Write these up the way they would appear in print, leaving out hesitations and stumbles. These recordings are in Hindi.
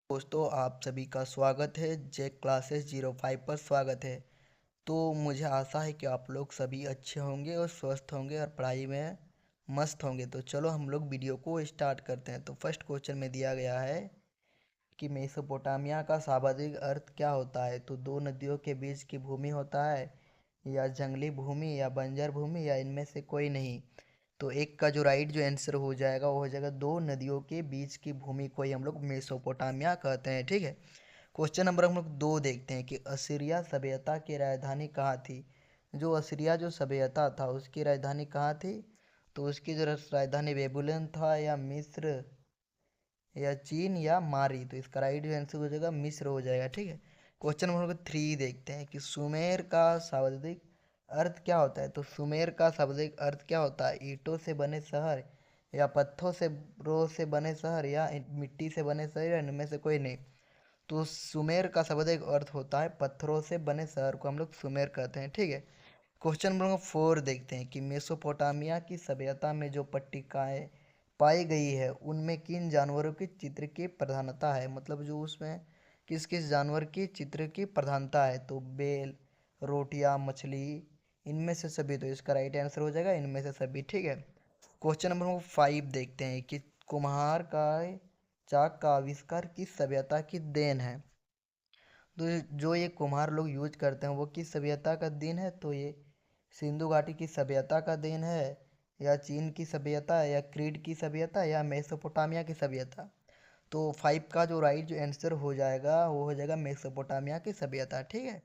दोस्तों, आप सभी का स्वागत है। जेक क्लासेस 05 पर स्वागत है। तो मुझे आशा है कि आप लोग सभी अच्छे होंगे और स्वस्थ होंगे और पढ़ाई में मस्त होंगे। तो चलो हम लोग वीडियो को स्टार्ट करते हैं। तो फर्स्ट क्वेश्चन में दिया गया है कि मेसोपोटामिया का शाब्दिक अर्थ क्या होता है। तो दो नदियों के बीच की भूमि होता है, या जंगली भूमि, या बंजर भूमि, या इनमें से कोई नहीं। तो एक का जो राइट जो आंसर हो जाएगा वो हो जाएगा दो नदियों के बीच की भूमि को ही हम लोग मेसोपोटामिया कहते हैं। ठीक है। क्वेश्चन नंबर हम लोग 2 देखते हैं कि असीरिया सभ्यता की राजधानी कहाँ थी। जो असीरिया जो सभ्यता था उसकी राजधानी कहाँ थी। तो उसकी जो राजधानी बेबीलोन था, या मिस्र, या चीन, या मारी। तो इसका राइट आंसर हो जाएगा मिस्र हो जाएगा। ठीक है। क्वेश्चन नंबर 3 देखते हैं कि सुमेर का शाब्दिक अर्थ क्या होता है। तो सुमेर का शाब्दिक अर्थ क्या होता है। ईंटों से बने शहर, या पत्थरों से रो से बने शहर, या मिट्टी से बने शहर, या इनमें से कोई नहीं। तो सुमेर का शाब्दिक अर्थ होता है पत्थरों से बने शहर को हम लोग सुमेर कहते हैं। ठीक है। क्वेश्चन नंबर 4 देखते हैं कि मेसोपोटामिया की सभ्यता में जो पट्टिकाएं पाई गई है उनमें किन जानवरों की चित्र की प्रधानता है। मतलब जो उसमें किस किस जानवर की चित्र की प्रधानता है। तो बेल, रोटियां, मछली, इनमें से सभी। तो इसका राइट आंसर हो जाएगा इनमें से सभी। ठीक है। क्वेश्चन नंबर 5 देखते हैं कि कुम्हार का चाक का आविष्कार किस सभ्यता की देन है। तो जो ये कुम्हार लोग यूज करते हैं वो किस सभ्यता का देन है। तो ये सिंधु घाटी की सभ्यता का देन है, या चीन की सभ्यता, या क्रीट की सभ्यता, या मेसोपोटामिया की सभ्यता। तो 5 का जो राइट जो आंसर हो जाएगा वो हो जाएगा मेसोपोटामिया की सभ्यता। ठीक है।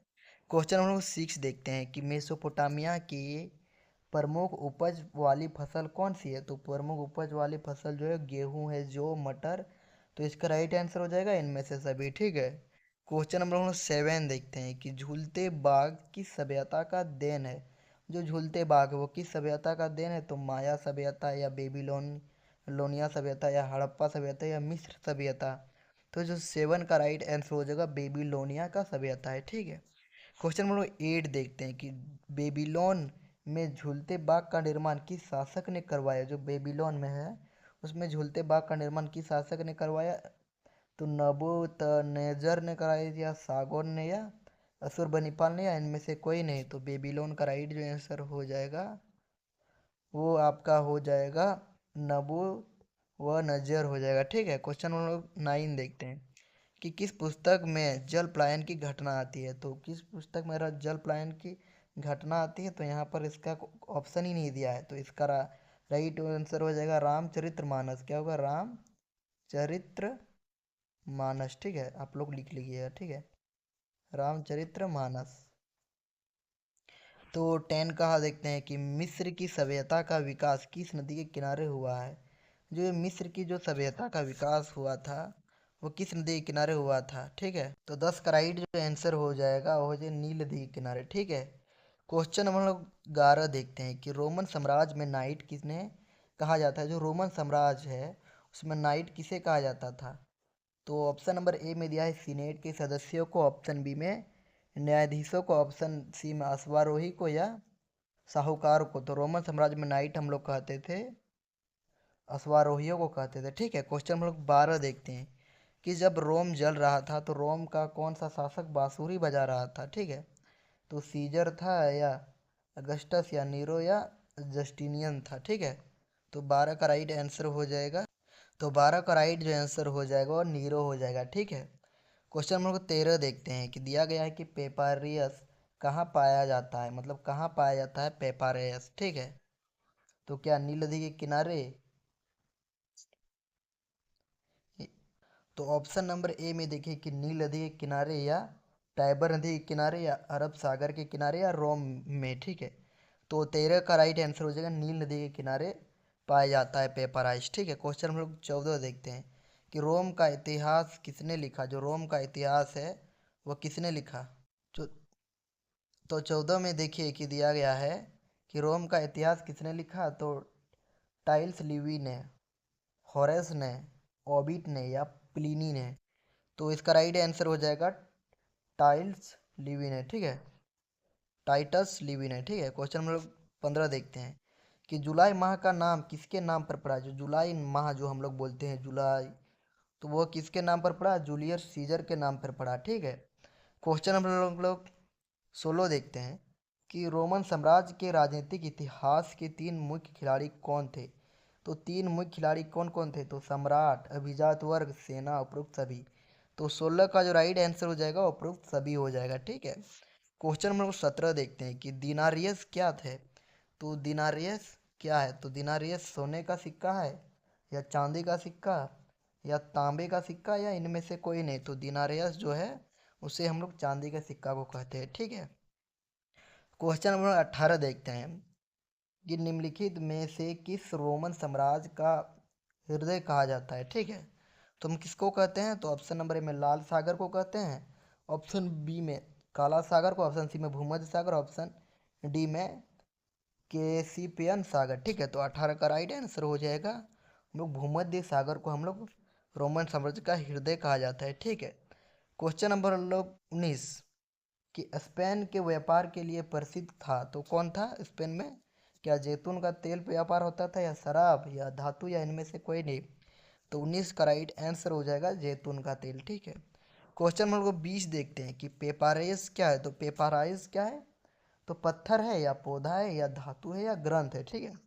क्वेश्चन नंबर 6 देखते हैं कि मेसोपोटामिया की प्रमुख उपज वाली फसल कौन सी है। तो प्रमुख उपज वाली फसल जो है गेहूं है, जौ, मटर। तो इसका राइट आंसर हो जाएगा इनमें से सभी। ठीक है। क्वेश्चन नंबर 7 देखते हैं कि झूलते बाग किस सभ्यता का देन है। जो झूलते बाग है वो किस सभ्यता का देन है। तो माया सभ्यता, या बेबीलोन लोनिया सभ्यता, या हड़प्पा सभ्यता, या मिस्र सभ्यता। तो जो 7 का राइट आंसर हो जाएगा बेबीलोनिया का सभ्यता है। ठीक है। क्वेश्चन नंबर 8 देखते हैं कि बेबीलोन में झूलते बाग का निर्माण किस शासक ने करवाया। जो बेबीलोन में है उसमें झूलते बाग का निर्माण किस शासक ने करवाया। तो नबूकदनेस्सर ने कराई, या सागोन ने, या अशुरबनिपाल ने, या इनमें से कोई नहीं। तो बेबीलोन का राइट जो आंसर हो जाएगा वो आपका हो जाएगा नबू व नजर हो जाएगा। ठीक है। क्वेश्चन नंबर 9 देखते हैं कि किस पुस्तक में जल पलायन की घटना आती है। तो किस पुस्तक में जल पलायन की घटना आती है। तो यहाँ पर इसका ऑप्शन ही नहीं दिया है। तो इसका राइट आंसर हो जाएगा रामचरितमानस। क्या होगा, रामचरित्र मानस। ठीक है। आप लोग लिख लीजिएगा। ठीक है। रामचरित्र मानस। तो 10 कहा देखते हैं कि मिस्र की सभ्यता का विकास किस नदी के किनारे हुआ है। जो ये मिस्र की जो सभ्यता का विकास हुआ था वो किस नदी के किनारे हुआ था। ठीक है। तो 10 का राइट जो आंसर हो जाएगा वो हो जाए नील नदी के किनारे। ठीक है। क्वेश्चन नंबर 11 देखते हैं कि रोमन साम्राज्य में नाइट किसने कहा जाता है। जो रोमन साम्राज्य है उसमें नाइट किसे कहा जाता था। तो ऑप्शन नंबर ए में दिया है सीनेट के सदस्यों को, ऑप्शन बी में न्यायाधीशों को, ऑप्शन सी में अश्वारोही को, या साहूकार को। तो रोमन साम्राज्य में नाइट हम लोग कहते थे अश्वारोहियों को कहते थे। ठीक है। क्वेश्चन हम लोग 12 देखते हैं कि जब रोम जल रहा था तो रोम का कौन सा शासक बांसुरी बजा रहा था। ठीक है। तो सीजर था, या अगस्टस, या नीरो, या जस्टिनियन था। ठीक है। तो 12 का राइट आंसर हो जाएगा। तो 12 का राइट जो आंसर हो जाएगा वो नीरो हो जाएगा। ठीक है। क्वेश्चन नंबर 13 देखते हैं कि दिया गया है कि पेपारियस कहाँ पाया जाता है। मतलब कहाँ पाया जाता है पेपारियस। ठीक है। तो क्या नील नदी के किनारे। तो ऑप्शन नंबर ए में देखिए कि नील नदी के किनारे, या टाइबर नदी के किनारे, या अरब सागर के किनारे, या रोम में। ठीक है। तो 13 का राइट आंसर हो जाएगा नील नदी के किनारे पाया जाता है पेपराइज। ठीक है। क्वेश्चन हम लोग 14 देखते हैं कि रोम का इतिहास किसने लिखा। जो रोम का इतिहास है वो किसने लिखा। जो तो 14 में देखिए कि दिया गया है कि रोम का इतिहास किसने लिखा। तो टाइल्स लिवी ने, होरेस ने, ओबिट ने, या प्लिनी ने। तो इसका राइट आंसर हो जाएगा टाइल्स लिवी ने। ठीक है। टाइटस लिवी ने। ठीक है। क्वेश्चन हम लोग 15 देखते हैं कि जुलाई माह का नाम किसके नाम पर पड़ा है। जो जुलाई माह जो हम लोग बोलते हैं जुलाई, तो वो किसके नाम पर पड़ा? जूलियस सीजर के नाम पर पड़ा। ठीक है। क्वेश्चन नंबर हम लोग 16 देखते हैं कि रोमन साम्राज्य के राजनीतिक इतिहास के 3 मुख्य खिलाड़ी कौन थे? तो 3 मुख्य खिलाड़ी कौन कौन थे? तो सम्राट, अभिजात वर्ग, सेना, उपरोक्त सभी। तो 16 का जो राइट आंसर हो जाएगा उपरोक्त सभी हो जाएगा। ठीक है। क्वेश्चन नंबर 17 देखते हैं कि दिनारियस क्या थे? तो दिनारियस क्या है? तो दिनारियस सोने का सिक्का है, या चांदी का सिक्का, या तांबे का सिक्का, या इनमें से कोई नहीं। तो दिनारियस जो है उसे हम लोग चांदी के सिक्का को कहते हैं। ठीक है। क्वेश्चन नंबर 18 देखते हैं कि निम्नलिखित में से किस रोमन साम्राज्य का हृदय कहा जाता है? ठीक है। तो हम किसको कहते हैं? तो ऑप्शन नंबर ए में लाल सागर को कहते हैं, ऑप्शन बी में काला सागर को, ऑप्शन सी में भूमध्य सागर, ऑप्शन डी में कैस्पियन सागर। ठीक है। तो 18 का राइट आंसर हो जाएगा हम लोग भूमध्य सागर को हम लोग रोमन साम्राज्य का हृदय कहा जाता है। ठीक है। क्वेश्चन नंबर हम लोग 19 कि स्पेन के व्यापार के लिए प्रसिद्ध था, तो कौन था स्पेन में? क्या जैतून का तेल व्यापार होता था, या शराब, या धातु, या इनमें से कोई नहीं? तो 19 का राइट आंसर हो जाएगा जैतून का तेल। ठीक है। क्वेश्चन नंबर 20 देखते हैं कि पेपाराइस क्या है? तो पेपाराइस क्या है? तो पत्थर है, या पौधा है, या धातु है, या ग्रंथ है? ठीक है।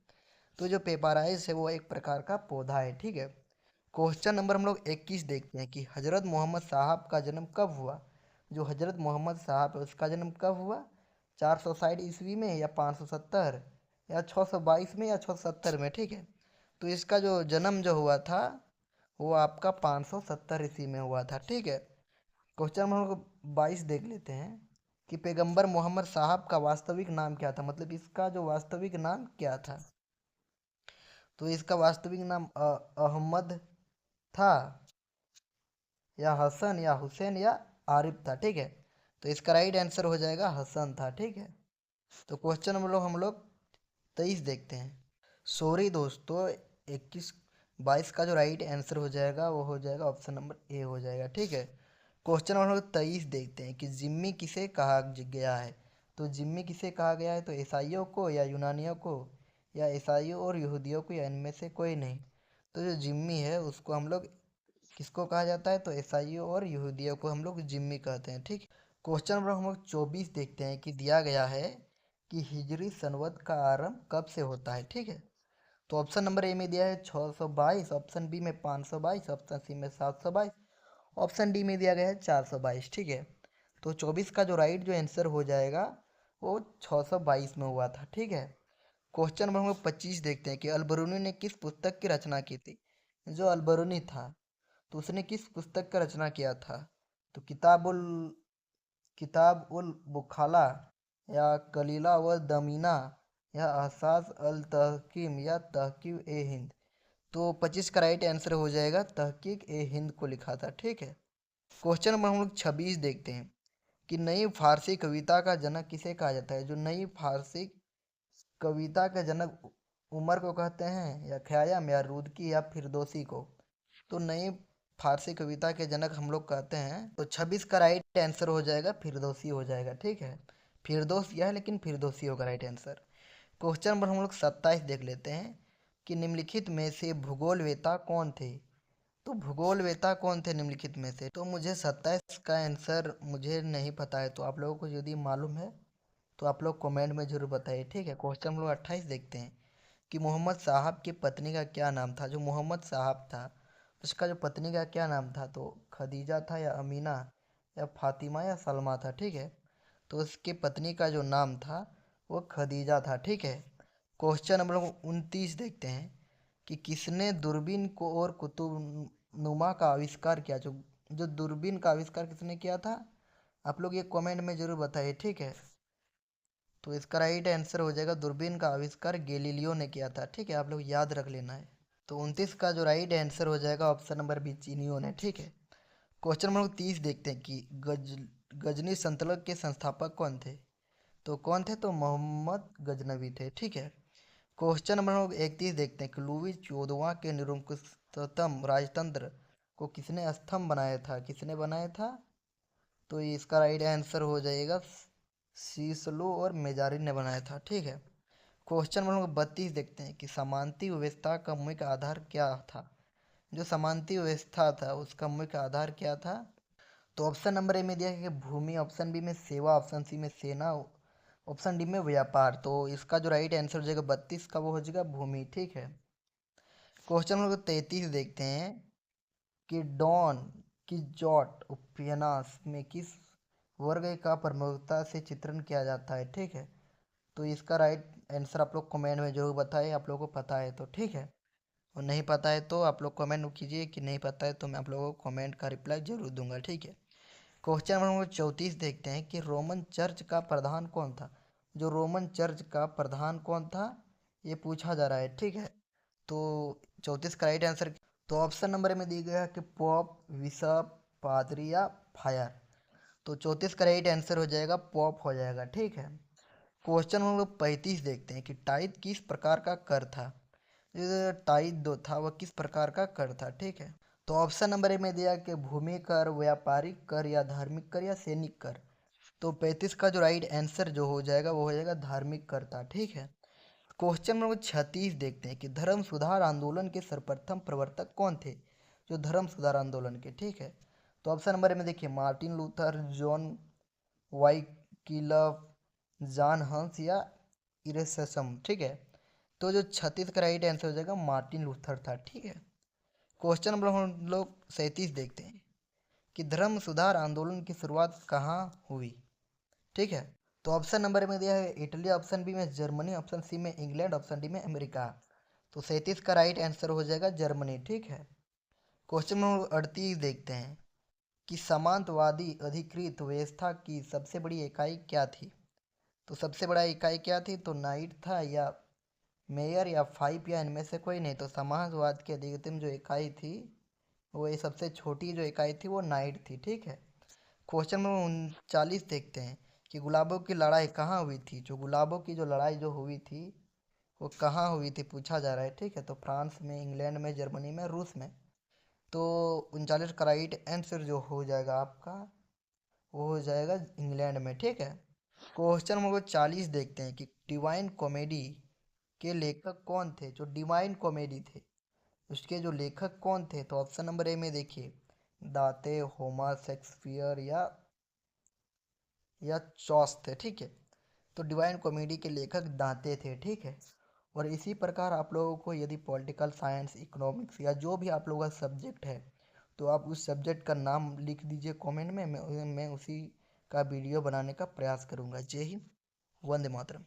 तो जो पेपाराइस है वो एक प्रकार का पौधा है। ठीक है। क्वेश्चन नंबर हम लोग 21 देखते हैं कि हजरत मोहम्मद साहब का जन्म कब हुआ? जो हजरत मोहम्मद साहब है उसका जन्म कब हुआ? 460 ईस्वी में, या 570, या 622 में, या 670 में? ठीक है। तो इसका जो जन्म जो हुआ था वो आपका 570 ईस्वी में हुआ था। ठीक है। क्वेश्चन हम लोग 22 देख लेते हैं कि पैगंबर मोहम्मद साहब का वास्तविक नाम क्या था? मतलब इसका जो वास्तविक नाम क्या था? तो इसका वास्तविक नाम अहमद था, या हसन, या हुसैन, या आरिफ था। ठीक है। तो इसका राइट आंसर हो जाएगा हसन था। ठीक है। तो क्वेश्चन हम लोग 23 देखते हैं। सॉरी दोस्तों, 21 22 का जो राइट आंसर हो जाएगा वो हो जाएगा ऑप्शन नंबर ए हो जाएगा। ठीक है। क्वेश्चन हम लोग 23 देखते हैं कि जिम्मी किसे कहा गया है? तो जिम्मी किसे कहा गया है? तो ईसाइयों को, या यूनानियों को, या ईसाइयों और यहूदियों को, या इनमें से कोई नहीं? तो जो जिम्मी है उसको हम लोग किसको कहा जाता है? तो ईसाइयों और यहूदियों को हम लोग जिम्मी कहते हैं। ठीक। क्वेश्चन नंबर हम लोग 24 देखते हैं कि दिया गया है कि हिजरी संवत का आरंभ कब से होता है? ठीक है। तो ऑप्शन नंबर ए में दिया है 622, ऑप्शन बी में 522, ऑप्शन सी में 722, ऑप्शन डी में दिया गया है 422। ठीक है। तो 24 का जो राइट जो आंसर हो जाएगा वो 622 में हुआ था। ठीक है। क्वेश्चन नंबर हम लोग 25 देखते हैं कि अलबरूनी ने किस पुस्तक की रचना की थी? जो अलबरूनी था तो उसने किस पुस्तक का रचना किया था? तो किताब उल बुखाला, या कलीला व दमीना, या अहसास अल तहकीम, या तहकीक ए हिंद? तो 25 का राइट आंसर हो जाएगा तहकीक ए हिंद को लिखा था। ठीक है। क्वेश्चन नंबर हम लोग 26 देखते हैं कि नई फारसी कविता का जनक किसे कहा जाता है? जो नई फारसी कविता के जनक उमर को कहते हैं, या ख़याम, या रुदकी, या फिरदौसी को? तो नई फारसी कविता के जनक हम लोग कहते हैं। तो 26 का राइट आंसर हो जाएगा फिरदौसी हो जाएगा। ठीक है। फिरदौस यह है लेकिन फिरदौसी होगा राइट आंसर। क्वेश्चन नंबर हम लोग 27 देख लेते हैं कि निम्नलिखित में से भूगोलवेता कौन थे? तो भूगोलवेता कौन थे निम्नलिखित में से? तो मुझे 27 का आंसर मुझे नहीं पता है, तो आप लोगों को यदि मालूम है तो आप लोग कमेंट में ज़रूर बताइए। ठीक है। क्वेश्चन हम लोग 28 देखते हैं कि मोहम्मद साहब की पत्नी का क्या नाम था? जो मोहम्मद साहब था उसका जो पत्नी का क्या नाम था? तो खदीजा था, या अमीना, या फातिमा, या सलमा था? ठीक है। तो उसके पत्नी का जो नाम था वो खदीजा था। ठीक है। क्वेश्चन नंबर 29 देखते हैं कि किसने दूरबीन को और कुतुब नुमा का आविष्कार किया? जो जो दूरबीन का आविष्कार किसने किया था? आप लोग ये कमेंट में ज़रूर बताइए। ठीक है। तो इसका राइट आंसर हो जाएगा दूरबीन का आविष्कार गैलीलियो ने किया था। ठीक है। आप लोग याद रख लेना है। तो 29 का जो राइट आंसर हो जाएगा ऑप्शन नंबर बी चीनियों ने। ठीक है। क्वेश्चन नंबर 30 देखते हैं कि गजनी सल्तनत के संस्थापक कौन थे? तो कौन थे? तो मोहम्मद गजनवी थे। ठीक है। क्वेश्चन नंबर 31 देखते हैं कि लुई 14वां के निरंकुशतम राजतंत्र को किसने स्तंभ बनाया था? किसने बनाया था? तो इसका राइट आंसर हो जाएगा सीसलो और मेजारिन ने बनाया था। ठीक है। क्वेश्चन नंबर 32 देखते हैं कि समानती व्यवस्था का मुख्य आधार क्या था? जो सामंती व्यवस्था था उसका मुख्य आधार क्या था? तो ऑप्शन नंबर ए में दिया है कि भूमि, ऑप्शन बी में सेवा, ऑप्शन सी में सेना, ऑप्शन डी में व्यापार। तो इसका जो राइट आंसर हो जाएगा 32 का, वो हो जाएगा भूमि। ठीक है। क्वेश्चन नंबर 33 देखते हैं कि डॉन किक्जॉट उपन्यास में किस वर्ग का प्रमुखता से चित्रण किया जाता है? ठीक है। तो इसका राइट आंसर आप लोग कमेंट में जरूर बताएं, आप लोगों को पता है तो। ठीक है। और नहीं पता है तो आप लोग कमेंट कीजिए कि नहीं पता है, तो मैं आप लोगों को कमेंट का रिप्लाई जरूर दूंगा। ठीक है। क्वेश्चन नंबर 34 देखते हैं कि रोमन चर्च का प्रधान कौन था? जो रोमन चर्च का प्रधान कौन था, ये पूछा जा रहा है। ठीक है। तो 34 का राइट आंसर, तो ऑप्शन नंबर में दिया गया है कि पॉप, बिशप, पादरी या फायर। तो 34 का राइट आंसर हो जाएगा पॉप हो जाएगा। ठीक है। क्वेश्चन नंबर 35 देखते हैं कि टाइद किस प्रकार का कर था? जो टाइद दो था वह किस प्रकार का कर था? ठीक है। तो ऑप्शन नंबर ए में दिया कि भूमि कर, व्यापारिक कर या धार्मिक कर या सैनिक कर। तो 35 का जो राइट आंसर जो हो जाएगा वो हो जाएगा धार्मिक कर था। ठीक है। क्वेश्चन नंबर 36 देखते हैं कि धर्म सुधार आंदोलन के सर्वप्रथम प्रवर्तक कौन थे? जो धर्म सुधार आंदोलन के। ठीक है। तो ऑप्शन नंबर में देखिए Martin Luther, John Wycliffe, John हंस या इरेसम। ठीक है। तो जो 36 का राइट आंसर हो जाएगा मार्टिन लूथर था। ठीक है। क्वेश्चन नंबर हम लोग 37 देखते हैं कि धर्म सुधार आंदोलन की शुरुआत कहाँ हुई? ठीक है। तो ऑप्शन नंबर में दिया है इटली, ऑप्शन बी में जर्मनी, ऑप्शन सी में इंग्लैंड, ऑप्शन डी में अमेरिका। तो 37 का राइट आंसर हो जाएगा जर्मनी। ठीक है। क्वेश्चन नंबर 38 देखते हैं कि सामंतवादी अधिकृत व्यवस्था की सबसे बड़ी इकाई क्या थी? तो सबसे बड़ा इकाई क्या थी? तो नाइट था या मेयर या फाइव या इनमें से कोई नहीं। तो सामंतवाद की अधिकतम जो इकाई थी, वो ये सबसे छोटी जो इकाई थी वो नाइट थी। ठीक है। क्वेश्चन नंबर 39 देखते हैं कि गुलाबों की लड़ाई कहाँ हुई थी? जो गुलाबों की जो लड़ाई जो हुई थी वो कहाँ हुई थी पूछा जा रहा है। ठीक है। तो फ्रांस में, इंग्लैंड में, जर्मनी में, रूस में। तो 39 का राइट आंसर जो हो जाएगा आपका वो हो जाएगा इंग्लैंड में। ठीक है। क्वेश्चन नंबर 40 देखते हैं कि डिवाइन कॉमेडी के लेखक कौन थे? जो डिवाइन कॉमेडी थे उसके जो लेखक कौन थे? तो ऑप्शन नंबर ए में देखिए दाते, होमर, शेक्सपियर या चौस थे। ठीक है। तो डिवाइन कॉमेडी के लेखक दांते थे। ठीक है। और इसी प्रकार आप लोगों को यदि पॉलिटिकल साइंस, इकोनॉमिक्स या जो भी आप लोगों का सब्जेक्ट है, तो आप उस सब्जेक्ट का नाम लिख दीजिए कमेंट में। मैं उसी का वीडियो बनाने का प्रयास करूँगा। जय हिंद, वंदे मातरम।